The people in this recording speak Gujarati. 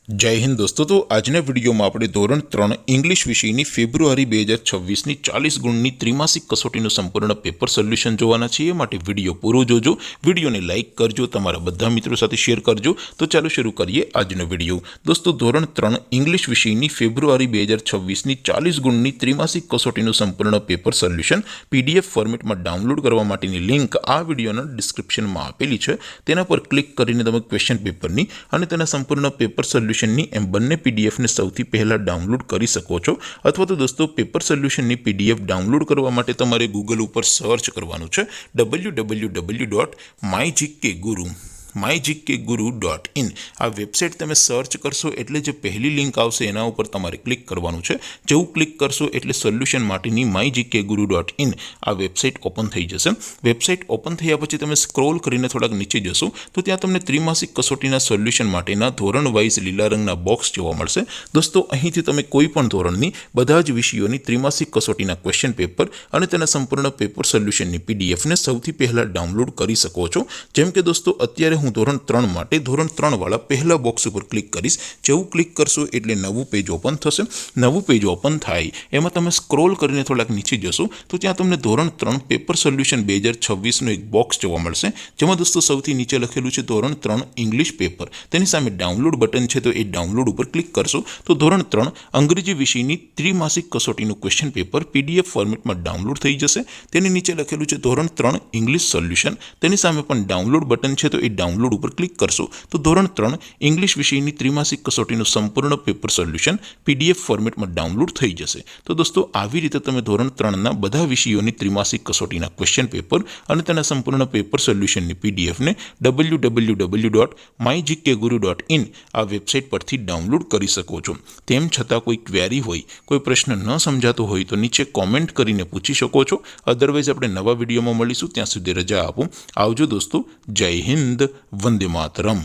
जय हिंद दोस्तों। तो આજના વિડીયોમાં આપણે ધોરણ 3 ઇંગ્લિશ વિષયની ફેબ્રુઆરી 2026ની 40 ગુણની ત્રિમાસિક કસોટીનું સંપૂર્ણ પેપર સોલ્યુશન જોવાના છીએ। માટે વિડીયો પૂરો જોજો, વિડીયોને લાઇક કરજો, તમારા બધા મિત્રો સાથે શેર કરજો। તો ચાલો શરૂ કરીએ આજનો વિડીયો। દોસ્તો ધોરણ 3 ઇંગ્લિશ વિષયની ફેબ્રુઆરી 2026ની 40 ગુણની ત્રિમાસિક કસોટીનું સંપૂર્ણ પેપર સોલ્યુશન પીડીએફ ફોર્મેટમાં ડાઉનલોડ કરવા માટેની લિંક આ વિડીયોના ડિસ્ક્રિપ્શનમાં આપેલી છે। તેના પર ક્લિક કરીને તમે ક્વેશ્ચન પેપરની અને તેના સંપૂર્ણ પેપર સોલ્યુશન एम बने पीडीएफ ने सौथी पहला डाउनलॉड करी सको छो। अथवा तो दोस्तों पेपर सोल्यूशन नी पीडीएफ डाउनलॉड करवा माटे तमारे गूगल पर सर्च करवानुं छे www.mygkguru.in आ वेबसाइट तमे सर्च करशो एटले जे पहली लिंक आवशे एना उपर तमारे क्लिक करवानुं छे। जेवुं क्लिक करशो एटले सोल्यूशन माटेनी mygkguru.in आ वेबसाइट ओपन थई जशे। वेबसाइट ओपन थया पछी तमे स्क्रॉल करीने थोड़ाक नीचे जशो तो त्यां तमने त्रिमासिक कसोटीना सोल्यूशन माटेना धोरण वाइज लीला रंगना बॉक्स जोवा मळशे। दोस्तों અહીંથી તમે કોઈ પણ ધોરણની બધા જ વિષયોની ત્રિમાસિક કસોટીના ક્વેશ્ચન પેપર અને તેના સંપૂર્ણ પેપર સોલ્યુશનની પીડીએફ ને સૌથી પહેલા ડાઉનલોડ કરી શકો છો। જેમ કે દોસ્તો અત્યારે હું ધોરણ 3 માટે ધોરણ 3 વાળા પહેલા બોક્સ ઉપર ક્લિક કરીશ। જેવું ક્લિક કરશો એટલે નવું પેજ ઓપન થશે। નવું પેજ ઓપન થાય એમાં તમે સ્ક્રોલ કરીને થોડાક નીચે જશો તો ત્યાં તમને ધોરણ 3 પેપર સોલ્યુશન 2026 નું એક બોક્સ જોવા મળશે। જેમાં દોસ્તો સૌથી નીચે લખેલું છે ધોરણ 3 ઇંગ્લિશ પેપર। તેની સામે ડાઉનલોડ બટન છે તો એ ડાઉનલોડ ઉપર ક્લિક કરશો તો ધોરણ 3 અંગ્રેજી વિષયની ત્રિમાસિક કસોટીનું ક્વેશ્ચન પેપર પીડીએફ ફોર્મેટમાં ડાઉનલોડ થઈ જશે। તેની નીચે લખેલું છે ધોરણ 3 ઇંગ્લિશ સોલ્યુશન। તેની સામે પણ ડાઉનલોડ બટન છે તો એ ડાઉનલોડ ઉપર ક્લિક કરશો તો ધોરણ 3 ઇંગ્લિશ વિષયની ત્રિમાસિક કસોટીનું સંપૂર્ણ પેપર સોલ્યુશન પીડીએફ ફોર્મેટમાં ડાઉનલોડ થઈ જશે। તો દોસ્તો આવી રીતે તમે ધોરણ 3ના બધા વિષયોની ત્રિમાસિક કસોટીના ક્વેશ્ચન પેપર અને તેના સંપૂર્ણ પેપર સોલ્યુશનની પીડીએફ ને www.mygkguru.in આ વેબસાઇટ પરથી ડાઉનલોડ કરી શકો છો। તેમ છતાં કોઈ ક્વેરી હોય, કોઈ પ્રશ્ન ન સમજાતો હોય તો નીચે કોમેન્ટ કરીને પૂછી શકો છો। અધરવાઇઝ આપણે નવા વિડીયોમાં મળીશું, ત્યાં સુધી રજા આપો। આવજો દોસ્તો। જય હિન્દ, વંદે માતરમ।